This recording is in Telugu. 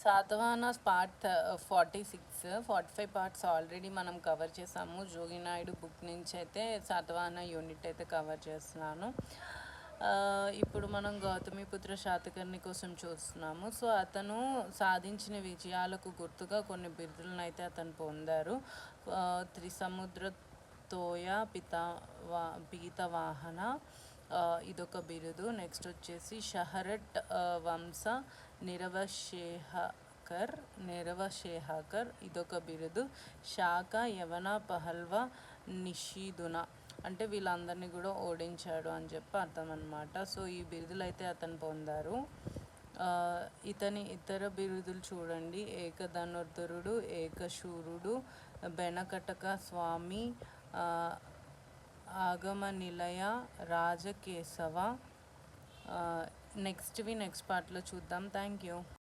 శాతవాహనాస్ పార్ట్ 45 పార్ట్స్ ఆల్రెడీ మనం కవర్ చేసాము. జోగినాయుడు బుక్ నుంచి అయితే శాతవాహన యూనిట్ అయితే కవర్ చేస్తున్నాను. ఇప్పుడు మనం గౌతమిపుత్ర శాతకర్ణి కోసం చూస్తున్నాము. సో అతను సాధించిన విజయాలకు గుర్తుగా కొన్ని బిరుదులను అయితే అతను పొందారు. త్రిసముద్ర తోయ పీతవాహన, ఇదొక బిరుదు. నెక్స్ట్ వచ్చేసి షహరట్ వంశ నిరవశేహకర్, ఇదొక బిరుదు. శాఖ యవన పహల్వ నిషీదున, అంటే వీళ్ళందరినీ కూడా ఓడించాడు అని చెప్పి అర్థం అనమాట. సో ఈ బిరుదులు అయితే అతను పొందారు. ఇతని ఇతర బిరుదులు చూడండి: ఏకధనుర్ధరుడు, ఏకశూరుడు, బెనకటక స్వామి, ఆగమ నిలయ, రాజకేశవ. నెక్స్ట్ పార్ట్లో చూద్దాం. Thank you.